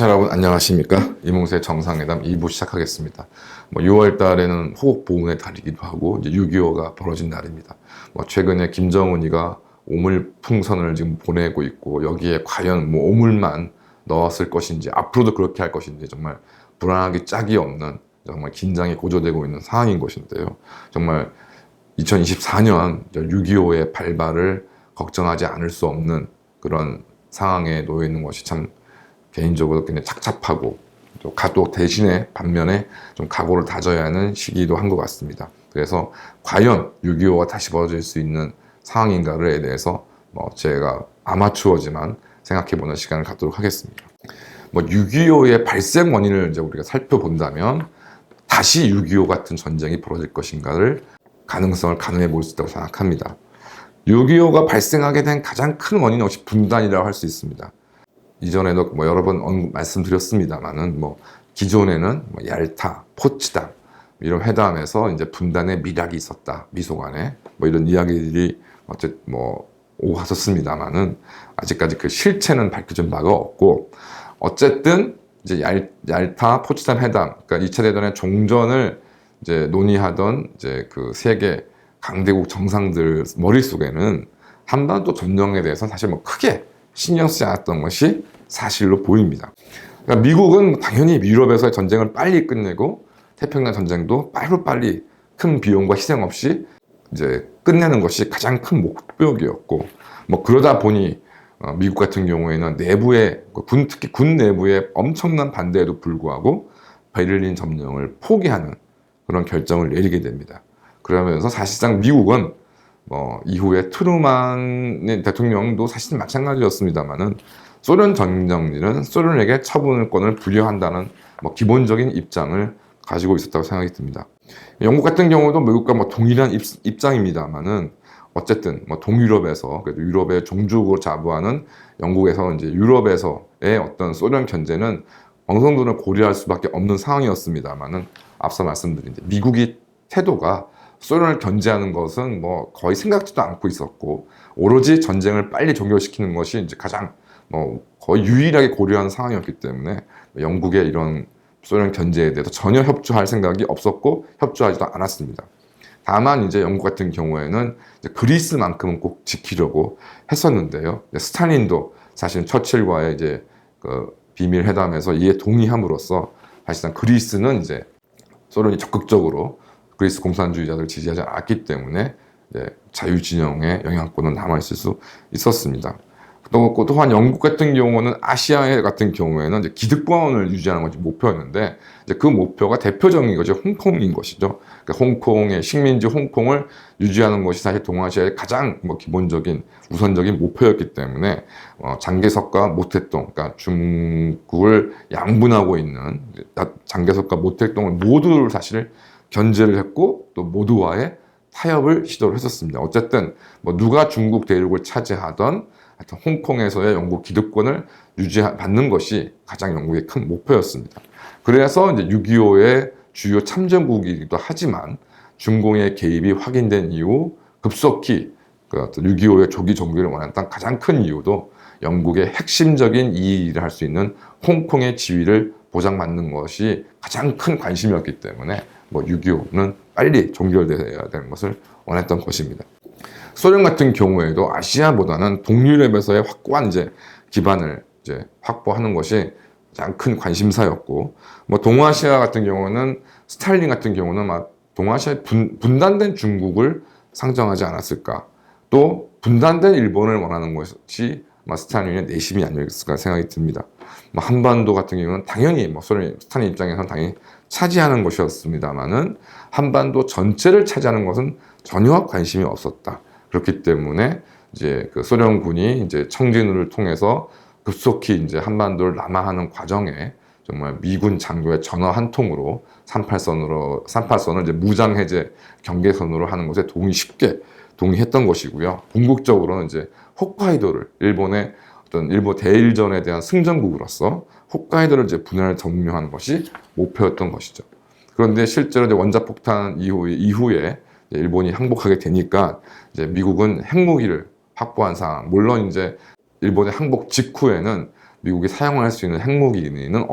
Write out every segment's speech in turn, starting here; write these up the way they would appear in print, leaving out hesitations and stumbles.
시청자 여러분 안녕하십니까? 이몽세 정상회담 2부 시작하겠습니다. 6월 달에는 호국 보훈의 달이기도 하고 이제 6.25가 벌어진 날입니다. 최근에 김정은이가 오물풍선을 지금 보내고 있고 여기에 과연 오물만 넣었을 것인지 앞으로도 그렇게 할 것인지 정말 불안하기 짝이 없는 정말 긴장이 고조되고 있는 상황인 것인데요. 정말 2024년 6.25의 발발을 걱정하지 않을 수 없는 그런 상황에 놓여 있는 것이 참 개인적으로 굉장히 착잡하고 또 대신에 반면에 좀 각오를 다져야 하는 시기도 한 것 같습니다. 그래서 과연 6.25가 다시 벌어질 수 있는 상황인가에 대해서 제가 아마추어지만 생각해보는 시간을 갖도록 하겠습니다. 6.25의 발생 원인을 이제 우리가 살펴본다면 다시 6.25 같은 전쟁이 벌어질 것인가를 가능성을 가늠해 볼 수 있다고 생각합니다. 6.25가 발생하게 된 가장 큰 원인은 역시 분단이라고 할 수 있습니다. 이전에도 여러 번 말씀드렸습니다만은 기존에는 얄타, 포츠담 이런 회담에서 이제 분단의 미락이 있었다, 미소 간에 이런 이야기들이 오고 갔었습니다만은 아직까지 그 실체는 밝혀진 바가 없고, 어쨌든 이제 얄타, 포츠담 회담, 그러니까 2차 대전의 종전을 이제 논의하던 이제 그 세계 강대국 정상들 머릿속에는 한반도 전쟁에 대해서 사실 크게 신경 쓰지 않았던 것이 사실로 보입니다. 그러니까 미국은 당연히 유럽에서의 전쟁을 빨리 끝내고 태평양 전쟁도 빨리 큰 비용과 희생 없이 이제 끝내는 것이 가장 큰 목표였고, 그러다 보니 미국 같은 경우에는 내부의 특히 군 내부의 엄청난 반대에도 불구하고 베를린 점령을 포기하는 그런 결정을 내리게 됩니다. 그러면서 사실상 미국은 이후에 트루만 대통령도 사실 마찬가지였습니다만은 소련 점령지는 소련에게 처분권을 부여한다는 기본적인 입장을 가지고 있었다고 생각이 듭니다. 영국 같은 경우도 미국과 동일한 입장입니다만은 어쨌든 동유럽에서 그래도 유럽의 종주국으로 자부하는 영국에서 이제 유럽에서의 어떤 소련 견제는 어느 정도는 고려할 수밖에 없는 상황이었습니다만은 앞서 말씀드린 미국의 태도가 소련을 견제하는 것은 거의 생각지도 않고 있었고, 오로지 전쟁을 빨리 종결시키는 것이 이제 가장 거의 유일하게 고려한 상황이었기 때문에 영국의 이런 소련 견제에 대해서 전혀 협조할 생각이 없었고 협조하지도 않았습니다. 다만 이제 영국 같은 경우에는 이제 그리스만큼은 꼭 지키려고 했었는데요. 스탈린도 사실 처칠과의 이제 그 비밀 회담에서 이에 동의함으로써 사실상 그리스는 이제 소련이 적극적으로 그리스 공산주의자들을 지지하지 않았기 때문에 자유진영의 영향권은 남아있을 수 있었습니다. 또한 영국 같은 경우는 아시아 같은 경우에는 이제 기득권을 유지하는 것이 목표였는데, 이제 그 목표가 대표적인 것이 홍콩인 것이죠. 그러니까 홍콩의 식민지 홍콩을 유지하는 것이 사실 동아시아의 가장 기본적인 우선적인 목표였기 때문에 장개석과 모택동, 그러니까 중국을 양분하고 있는 장개석과 모택동을 모두 사실 견제를 했고 또 모두와의 타협을 시도를 했었습니다. 어쨌든 누가 중국 대륙을 차지하던 하여튼 홍콩에서의 영국 기득권을 유지받는 것이 가장 영국의 큰 목표였습니다. 그래서 이제 6.25의 주요 참전국이기도 하지만 중공의 개입이 확인된 이후 급속히 6.25의 조기 종결을 원했던 가장 큰 이유도 영국의 핵심적인 이익을 할 수 있는 홍콩의 지위를 보장받는 것이 가장 큰 관심이었기 때문에 6.25는 빨리 종결되어야 되는 것을 원했던 것입니다. 소련 같은 경우에도 아시아보다는 동유럽에서의 확고한 기반을 확보하는 것이 가장 큰 관심사였고, 동아시아 같은 경우는 스탈린 같은 경우는 동아시아의 분단된 중국을 상정하지 않았을까, 또 분단된 일본을 원하는 것이 스탈린의 내심이 아니었을까 생각이 듭니다. 한반도 같은 경우는 당연히 스탈린 입장에서는 당연히 차지하는 것이었습니다만은 한반도 전체를 차지하는 것은 전혀 관심이 없었다. 그렇기 때문에 이제 그 소련군이 이제 청진우를 통해서 급속히 이제 한반도를 남하하는 과정에 정말 미군 장교의 전화 한 통으로 38선을 이제 무장 해제 경계선으로 하는 것에 쉽게 동의했던 것이고요. 궁극적으로는 이제 홋카이도를 일본 대일전에 대한 승전국으로서 홋카이도를 분할 점령하는 것이 목표였던 것이죠. 그런데 실제로 원자폭탄 이후에 일본이 항복하게 되니까 미국은 핵무기를 확보한 상황. 물론 일본의 항복 직후에는 미국이 사용할 수 있는 핵무기는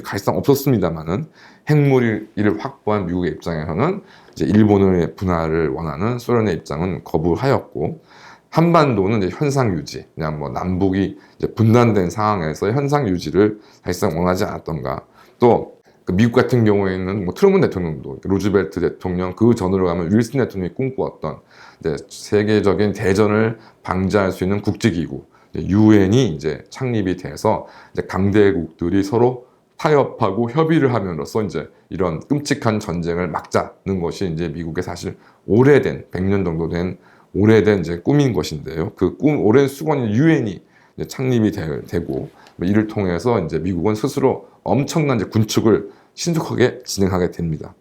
사실상 없었습니다만은 핵무기를 확보한 미국의 입장에서는 이제 일본의 분할을 원하는 소련의 입장은 거부하였고, 한반도는 이제 현상 유지, 그냥 뭐 남북이 이제 분단된 상황에서 현상 유지를 사실상 원하지 않았던가. 또 그 미국 같은 경우에는 뭐 트루먼 대통령도, 루즈벨트 대통령, 그 전으로 가면 윌슨 대통령이 꿈꾸었던 이제 세계적인 대전을 방지할 수 있는 국제기구 유엔이 이제 창립이 돼서 이제 강대국들이 서로 타협하고 협의를 함으로써 이제 이런 끔찍한 전쟁을 막자는 것이 이제 미국의 사실 오래된 100년 정도 된 오래된 이제 꿈인 것인데요. 그 오랜 수건인 유엔이 창립이 되고 이를 통해서 이제 미국은 스스로 엄청난 이제 군축을 신속하게 진행하게 됩니다.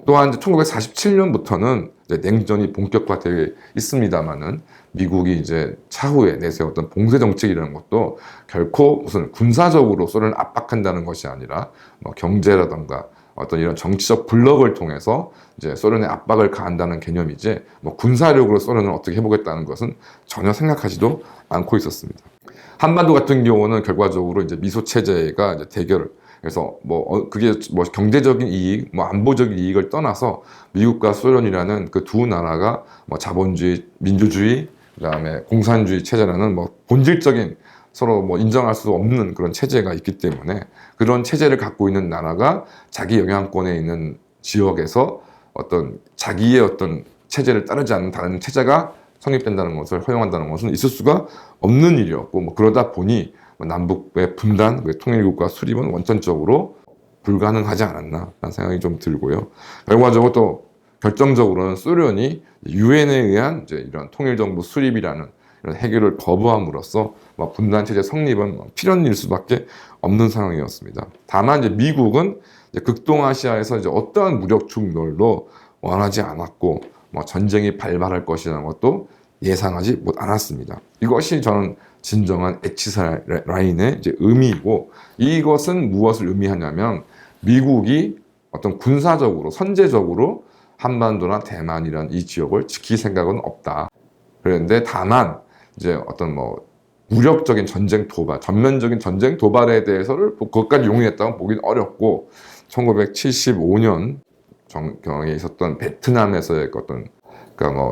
또한 이제 1947년부터는 냉전이 본격화되어 있습니다만은 미국이 이제 차후에 내세웠던 봉쇄 정책이라는 것도 결코 무슨 군사적으로 소련을 압박한다는 것이 아니라 뭐 경제라던가 어떤 이런 정치적 블록을 통해서 이제 소련의 압박을 가한다는 개념이지 뭐 군사력으로 소련을 어떻게 해보겠다는 것은 전혀 생각하지도 않고 있었습니다. 한반도 같은 경우는 결과적으로 이제 미소 체제가 이제 대결을 그래서 그게 경제적인 이익, 안보적인 이익을 떠나서 미국과 소련이라는 그 두 나라가 자본주의, 민주주의, 그다음에 공산주의 체제라는 본질적인 서로 인정할 수 없는 그런 체제가 있기 때문에 그런 체제를 갖고 있는 나라가 자기 영향권에 있는 지역에서 자기의 체제를 따르지 않는 다른 체제가 성립된다는 것을 허용한다는 것은 있을 수가 없는 일이었고, 그러다 보니 남북의 분단, 통일국가 수립은 원천적으로 불가능하지 않았나 라는 생각이 좀 들고요. 결과적으로 또 결정적으로는 소련이 유엔에 의한 이제 이런 통일정부 수립이라는 이런 해결을 거부함으로써 분단체제 성립은 필연일 수밖에 없는 상황이었습니다. 다만 이제 미국은 이제 극동아시아에서 이제 어떠한 무력 충돌도 원하지 않았고, 전쟁이 발발할 것이라는 것도 예상하지 못 않았습니다. 이것이 저는 진정한 엣지사 라인의 이제 의미이고, 이것은 무엇을 의미하냐면 미국이 어떤 군사적으로 선제적으로 한반도나 대만이란 이 지역을 지킬 생각은 없다. 그런데 다만 이제 무력적인 전쟁 도발, 전면적인 전쟁 도발에 대해서를 그것까지 용인했다고 보기는 어렵고, 1975년 경에 있었던 베트남에서의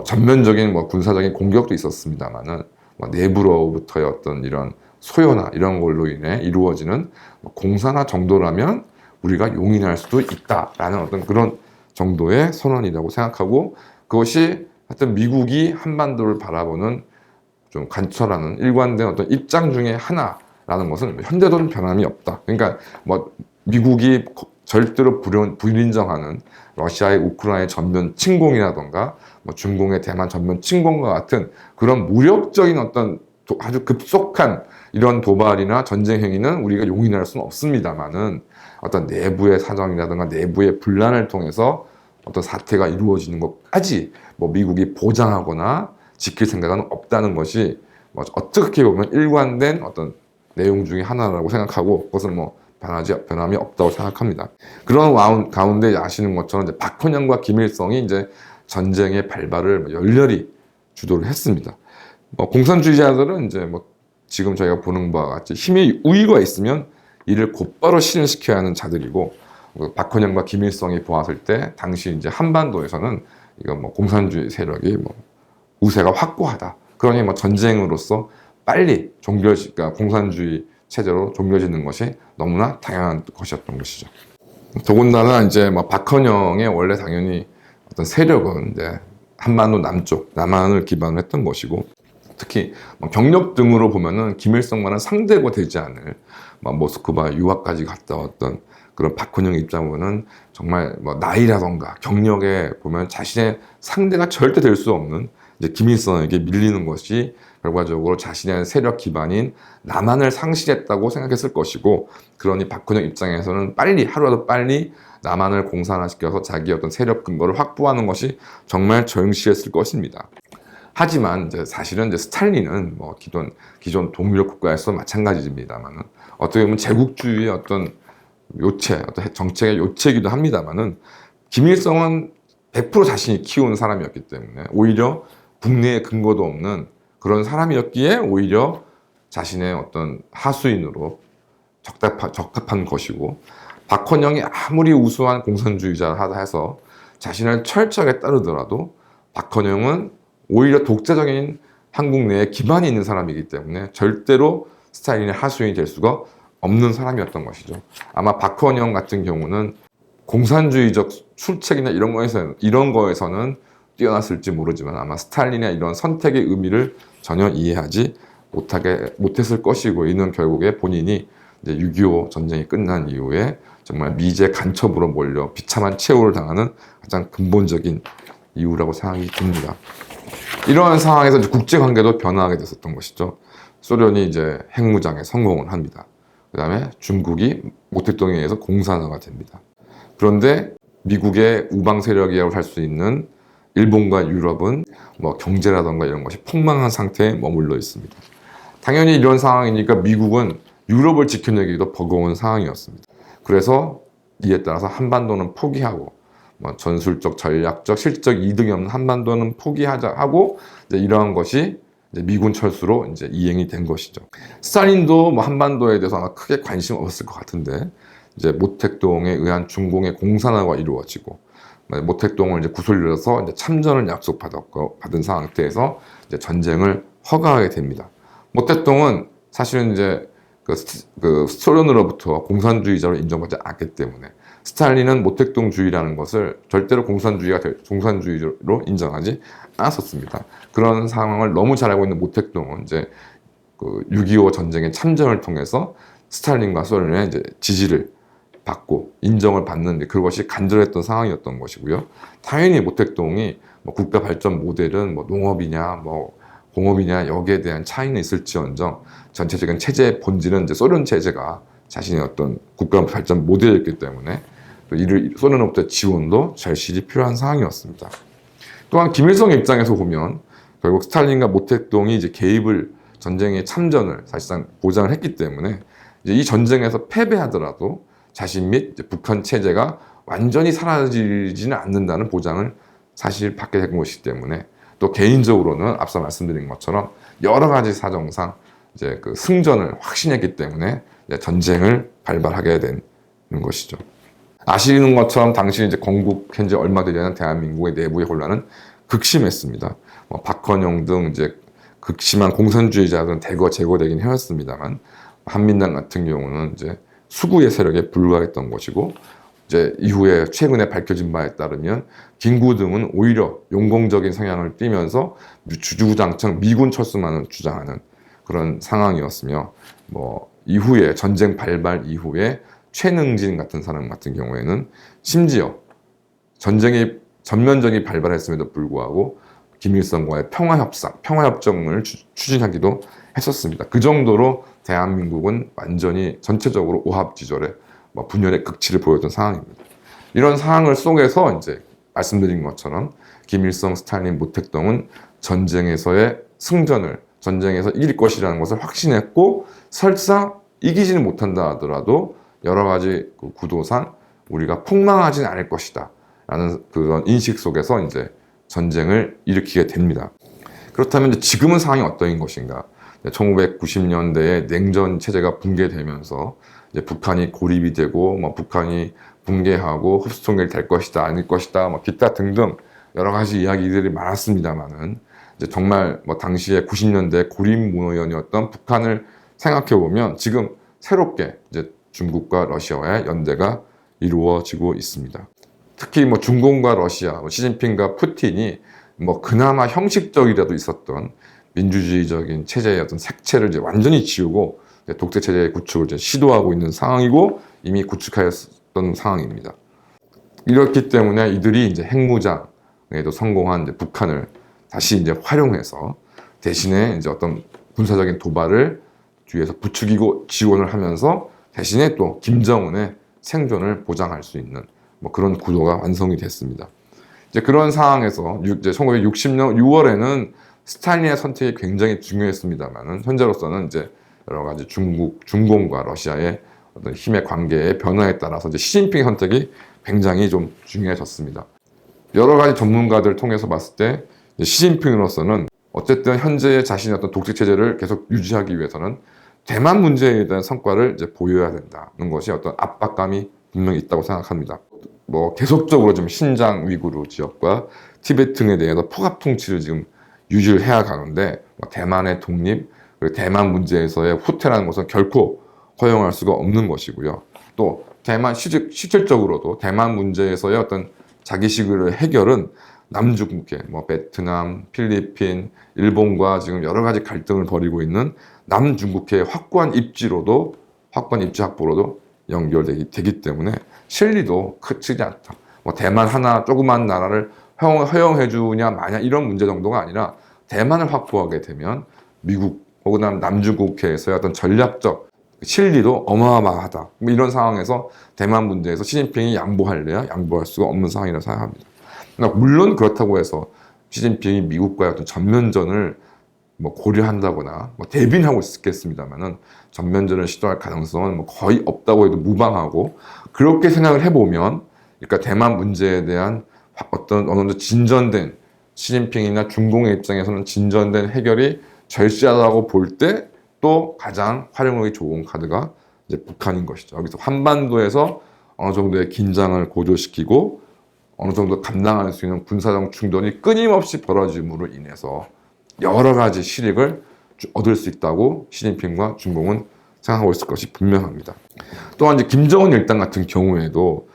전면적인 군사적인 공격도 있었습니다만은 내부로부터의 어떤 이런 소요나 이런 걸로 인해 이루어지는 공산화 정도라면 우리가 용인할 수도 있다라는 어떤 그런 정도의 선언이라고 생각하고, 그것이 하여튼 미국이 한반도를 바라보는 좀 관철하는 일관된 어떤 입장 중에 하나라는 것은 현재로는 변함이 없다. 그러니까 미국이 절대로 불인정하는 러시아의 우크라이나 전면 침공이라던가 중공의 대만 전면 침공과 같은 그런 무력적인 어떤 아주 급속한 이런 도발이나 전쟁 행위는 우리가 용인할 수는 없습니다만은 어떤 내부의 사정이라든가 내부의 분란을 통해서 어떤 사태가 이루어지는 것까지 미국이 보장하거나 지킬 생각은 없다는 것이 어떻게 보면 일관된 어떤 내용 중에 하나라고 생각하고, 그것은 변함이 없다고 생각합니다. 그런 가운데 아시는 것처럼 이제 박헌영과 김일성이 이제 전쟁의 발발을 열렬히 주도를 했습니다. 공산주의자들은 이제 지금 저희가 보는 바와 같이 힘의 우위가 있으면 이를 곧바로 실현시켜야 하는 자들이고, 박헌영과 김일성이 보았을 때 당시 이제 한반도에서는 이거 공산주의 세력이 우세가 확고하다. 그러니 전쟁으로서 빨리 그러니까 공산주의 체제로 종결짓는 것이 너무나 당연한 것이었던 것이죠. 더군다나 이제 박헌영의 원래 당연히 어떤 세력은 이제 한반도 남쪽, 남한을 기반으로 했던 것이고, 특히 경력 등으로 보면은 김일성과는 상대가 되지 않을 모스크바 유학까지 갔다 왔던 그런 박헌영 입장으로는 정말 나이라던가 경력에 보면 자신의 상대가 절대 될 수 없는 이제 김일성에게 밀리는 것이 결과적으로 자신의 세력 기반인 남한을 상실했다고 생각했을 것이고, 그러니 박헌영 입장에서는 하루라도 빨리 남한을 공산화시켜서 자기의 어떤 세력 근거를 확보하는 것이 정말 절실했을 것입니다. 하지만 이제 사실은 이제 스탈린은 기존 동유럽 국가에서 마찬가지입니다만은 어떻게 보면 제국주의의 어떤 어떤 정책의 요체이기도 합니다만은 김일성은 100% 자신이 키운 사람이었기 때문에 오히려 국내에 근거도 없는 그런 사람이었기에 오히려 자신의 어떤 하수인으로 적합한 것이고, 박헌영이 아무리 우수한 공산주의자라 해서 자신을 철저하게 따르더라도 박헌영은 오히려 독재적인 한국 내에 기반이 있는 사람이기 때문에 절대로 스탈린의 하수인이 될 수가 없는 사람이었던 것이죠. 아마 박헌영 같은 경우는 공산주의적 출첵이나 이런 거에서는 뛰어났을지 모르지만 아마 스탈린의 이런 선택의 의미를 전혀 이해하지 못했을 것이고, 이는 결국에 본인이 이제 6.25 전쟁이 끝난 이후에 정말 미제 간첩으로 몰려 비참한 최후를 당하는 가장 근본적인 이유라고 생각이 듭니다. 이러한 상황에서 이제 국제 관계도 변화하게 됐었던 것이죠. 소련이 이제 핵무장에 성공을 합니다. 그 다음에 중국이 모택동에 의해서 공산화가 됩니다. 그런데 미국의 우방 세력이라고 할 수 있는 일본과 유럽은 뭐 경제라던가 이런 것이 폭망한 상태에 머물러 있습니다. 당연히 이런 상황이니까 미국은 유럽을 지켜내기도 버거운 상황이었습니다. 그래서 이에 따라서 한반도는 포기하고, 뭐 전술적, 전략적, 실적 이득이 없는 한반도는 포기하자 하고, 이제 이러한 것이 이제 미군 철수로 이제 이행이 된 것이죠. 스탈린도 뭐 한반도에 대해서 아마 크게 관심 없었을 것 같은데, 이제 모택동에 의한 중공의 공산화가 이루어지고, 모택동을 이제 구슬려서 이제 참전을 약속받은 상태에서 이제 전쟁을 허가하게 됩니다. 모택동은 사실은 이제 그 소련으로부터 공산주의자로 인정받지 않기 때문에 스탈린은 모택동주의라는 것을 절대로 공산주의로 인정하지 않았었습니다. 그런 상황을 너무 잘 알고 있는 모택동은 이제 그 6.25 전쟁의 참전을 통해서 스탈린과 소련의 이제 지지를 받고 인정을 받는 그것이 간절했던 상황이었던 것이고요. 당연히 모택동이 뭐 국가 발전 모델은 뭐 농업이냐 뭐 공업이냐 여기에 대한 차이는 있을지언정 전체적인 체제의 본질은 이제 소련 체제가 자신의 어떤 국가 발전 모델이었기 때문에 또 이를 소련으로부터 지원도 절실히 필요한 상황이었습니다. 또한 김일성 입장에서 보면 결국 스탈린과 모택동이 이제 전쟁의 참전을 사실상 보장을 했기 때문에 이제 이 전쟁에서 패배하더라도 자신 및 북한 체제가 완전히 사라지지는 않는다는 보장을 사실 받게 된 것이기 때문에, 또 개인적으로는 앞서 말씀드린 것처럼 여러 가지 사정상 이제 그 승전을 확신했기 때문에 이제 전쟁을 발발하게 되는 것이죠. 아시는 것처럼 당시 이제 건국 현재 얼마 되지 않은 대한민국의 내부의 혼란은 극심했습니다. 박헌영 등 이제 극심한 공산주의자들은 대거 제거되긴 해왔습니다만, 한민당 같은 경우는 이제 수구의 세력에 불과했던 것이고, 이제 이후에 최근에 밝혀진 바에 따르면 김구 등은 오히려 용공적인 성향을 띠면서 주주장창 미군 철수만을 주장하는 그런 상황이었으며, 뭐 이후에 전쟁 발발 이후에 최능진 같은 사람 같은 경우에는 심지어 전쟁이 전면전이 발발했음에도 불구하고 김일성과의 평화협정을 추진하기도 했었습니다. 그 정도로 대한민국은 완전히 전체적으로 오합지졸의 분열의 극치를 보였던 상황입니다. 이런 상황을 속에서 이제 말씀드린 것처럼 김일성, 스탈린, 모택동은 전쟁에서의 승전을, 전쟁에서 이길 것이라는 것을 확신했고, 설사 이기지는 못한다 하더라도 여러 가지 구도상 우리가 폭망하지는 않을 것이다 라는 그런 인식 속에서 이제 전쟁을 일으키게 됩니다. 그렇다면 이제 지금은 상황이 어떠한 것인가? 1990년대에 냉전 체제가 붕괴되면서 이제 북한이 고립이 되고, 북한이 붕괴하고 흡수통일이 될 것이다, 아닐 것이다, 기타 등등 여러 가지 이야기들이 많았습니다만은, 이제 정말 당시에 90년대 고립무원이었던 북한을 생각해 보면 지금 새롭게 이제 중국과 러시아와의 연대가 이루어지고 있습니다. 특히 중공과 러시아, 시진핑과 푸틴이 그나마 형식적이라도 있었던 민주주의적인 체제의 어떤 색채를 이제 완전히 지우고 독재 체제의 구축을 이제 시도하고 있는 상황이고, 이미 구축하였던 상황입니다. 이렇기 때문에 이들이 이제 핵무장에도 성공한 이제 북한을 다시 이제 활용해서 대신에 이제 어떤 군사적인 도발을 뒤에서 부추기고 지원을 하면서 대신에 또 김정은의 생존을 보장할 수 있는 그런 구도가 완성이 됐습니다. 이제 그런 상황에서 이제 1960년 6월에는 스탈린의 선택이 굉장히 중요했습니다만은, 현재로서는 이제 여러 가지 중공과 러시아의 어떤 힘의 관계의 변화에 따라서 이제 시진핑의 선택이 굉장히 좀 중요해졌습니다. 여러 가지 전문가들 통해서 봤을 때 시진핑으로서는 어쨌든 현재의 자신의 어떤 독재 체제를 계속 유지하기 위해서는 대만 문제에 대한 성과를 이제 보여야 된다는 것이 어떤 압박감이 분명히 있다고 생각합니다. 뭐 계속적으로 좀 신장 위구르 지역과 티베트 등에 대해서 포갑 통치를 지금 유지를 해야 가는데 뭐 대만의 독립, 그리고 대만 문제에서의 후퇴라는 것은 결코 허용할 수가 없는 것이고요. 또 대만 실질적으로도 대만 문제에서의 어떤 자기식의 해결은 남중국해, 뭐 베트남, 필리핀, 일본과 지금 여러 가지 갈등을 벌이고 있는 남중국해의 확고한 입지 확보로도 연결되기 때문에 실리도 크지 않다. 뭐 대만 하나 조그만 나라를 허용해 주냐 마냐 이런 문제 정도가 아니라 대만을 확보하게 되면 미국 혹은 남중국해에서의 어떤 전략적 실리도 어마어마하다. 뭐 이런 상황에서 대만 문제에서 시진핑이 양보할래야 양보할 수가 없는 상황이라고 생각합니다. 그러니까 물론 그렇다고 해서 시진핑이 미국과의 어떤 전면전을 뭐 고려한다거나 뭐 대비하고 있겠습니다만은 전면전을 시도할 가능성은 뭐 거의 없다고 해도 무방하고, 그렇게 생각을 해보면 그러니까 대만 문제에 대한 어떤 어느 정도 진전된, 시진핑이나 중공의 입장에서는 진전된 해결이 절실하다고 볼 때 또 가장 활용하기 좋은 카드가 이제 북한인 것이죠. 여기서 한반도에서 어느 정도의 긴장을 고조시키고 어느 정도 감당할 수 있는 군사적 충돌이 끊임없이 벌어짐으로 인해서 여러 가지 실익을 얻을 수 있다고 시진핑과 중공은 생각하고 있을 것이 분명합니다. 또한 이제 김정은 일당 같은 경우에도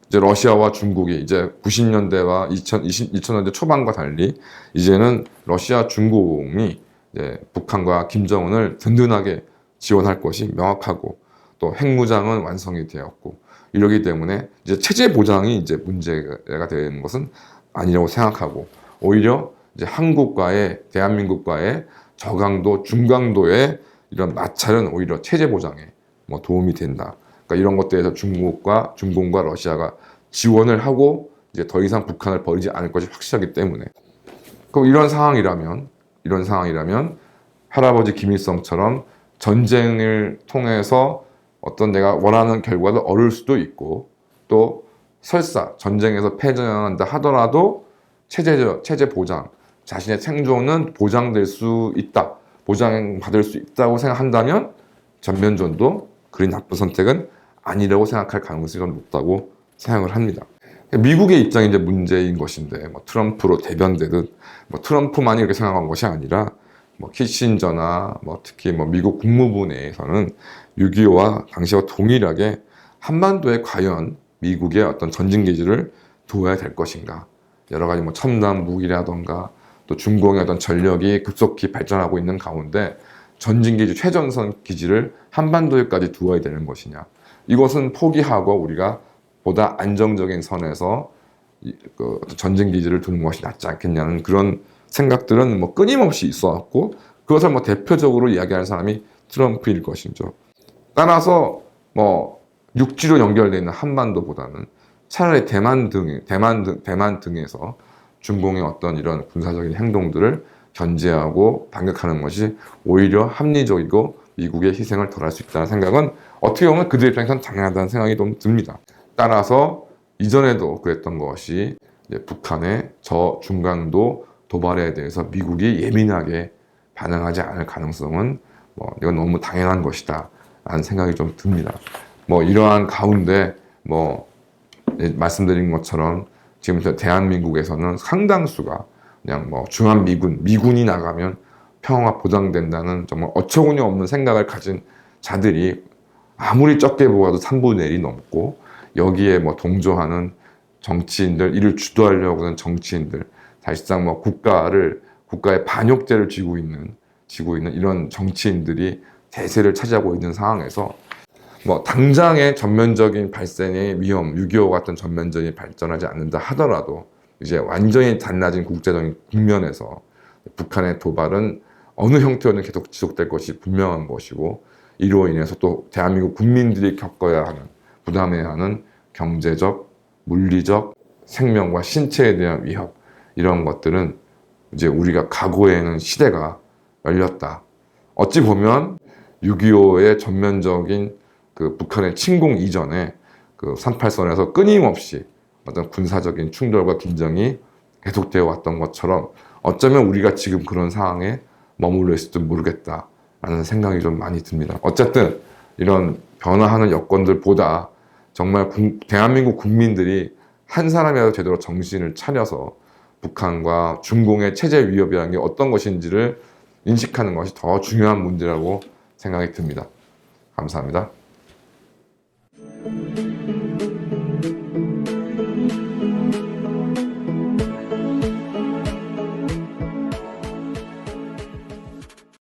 이제 러시아와 중국이 이제 90년대와 2000년대 초반과 달리 이제는 러시아, 중공이 이제 북한과 김정은을 든든하게 지원할 것이 명확하고, 또 핵무장은 완성이 되었고, 이러기 때문에 이제 체제 보장이 이제 문제가 되는 것은 아니라고 생각하고, 오히려 이제 한국과의, 대한민국과의 저강도, 중강도의 이런 마찰은 오히려 체제 보장에 뭐 도움이 된다. 그러니까 이런 것들에서 중공과 러시아가 지원을 하고 이제 더 이상 북한을 버리지 않을 것이 확실하기 때문에, 그럼 이런 상황이라면 할아버지 김일성처럼 전쟁을 통해서 어떤 내가 원하는 결과를 얻을 수도 있고, 또 설사 전쟁에서 패전한다 하더라도 체제 보장, 자신의 생존은 보장될 수 있다, 보장받을 수 있다고 생각한다면 전면전도 그리 나쁜 선택은 아니라고 생각할 가능성이 좀 높다고 생각을 합니다. 미국의 입장이 이제 문제인 것인데, 뭐 트럼프로 대변되듯 뭐 트럼프만이 이렇게 생각한 것이 아니라 뭐 키신저나 뭐 특히 뭐 미국 국무부 내에서는 6.25와 당시와 동일하게 한반도에 과연 미국의 어떤 전진 기지를 두어야 될 것인가, 여러 가지 뭐 첨단 무기라던가 또 중공의 어떤 전력이 급속히 발전하고 있는 가운데 전진 기지, 최전선 기지를 한반도에까지 두어야 되는 것이냐, 이것은 포기하고 우리가 보다 안정적인 선에서 전진 기지를 두는 것이 낫지 않겠냐는 그런 생각들은 뭐 끊임없이 있어왔고, 그것을 뭐 대표적으로 이야기하는 사람이 트럼프일 것이죠. 따라서 뭐 육지로 연결되어 있는 한반도보다는 차라리 대만 등에서 중공의 어떤 이런 군사적인 행동들을 견제하고 반격하는 것이 오히려 합리적이고 미국의 희생을 덜할 수 있다는 생각은 어떻게 보면 그들 입장에서는 당연하다는 생각이 좀 듭니다. 따라서 이전에도 그랬던 것이 북한의 저중강도 도발에 대해서 미국이 예민하게 반응하지 않을 가능성은 뭐 이건 너무 당연한 것이다 라는 생각이 좀 듭니다. 뭐 이러한 가운데 뭐 말씀드린 것처럼 지금 대한민국에서는 상당수가 그냥 뭐 미군이 나가면 평화가 보장된다는 정말 어처구니 없는 생각을 가진 자들이 아무리 적게 보아도 3분의 1이 넘고, 여기에 뭐 동조하는 정치인들, 이를 주도하려고 하는 정치인들, 사실상 뭐 국가의 반역죄를 쥐고 있는 이런 정치인들이 대세를 차지하고 있는 상황에서 뭐 당장의 전면적인 발생의 위험, 6.25 같은 전면전이 발전하지 않는다 하더라도 이제 완전히 달라진 국제적인 국면에서 북한의 도발은 어느 형태로는 계속 지속될 것이 분명한 것이고, 이로 인해서 또 대한민국 국민들이 겪어야 하는, 부담해야 하는 경제적, 물리적, 생명과 신체에 대한 위협, 이런 것들은 이제 우리가 각오해는 시대가 열렸다. 어찌 보면 6.25의 전면적인 그 북한의 침공 이전에 그 38선에서 끊임없이 어떤 군사적인 충돌과 긴장이 계속되어 왔던 것처럼 어쩌면 우리가 지금 그런 상황에 머물러 있을지도 모르겠다 라는 생각이 좀 많이 듭니다. 어쨌든 이런 변화하는 여건들보다 정말 대한민국 국민들이 한 사람이라도 제대로 정신을 차려서 북한과 중공의 체제 위협이라는 게 어떤 것인지를 인식하는 것이 더 중요한 문제라고 생각이 듭니다. 감사합니다.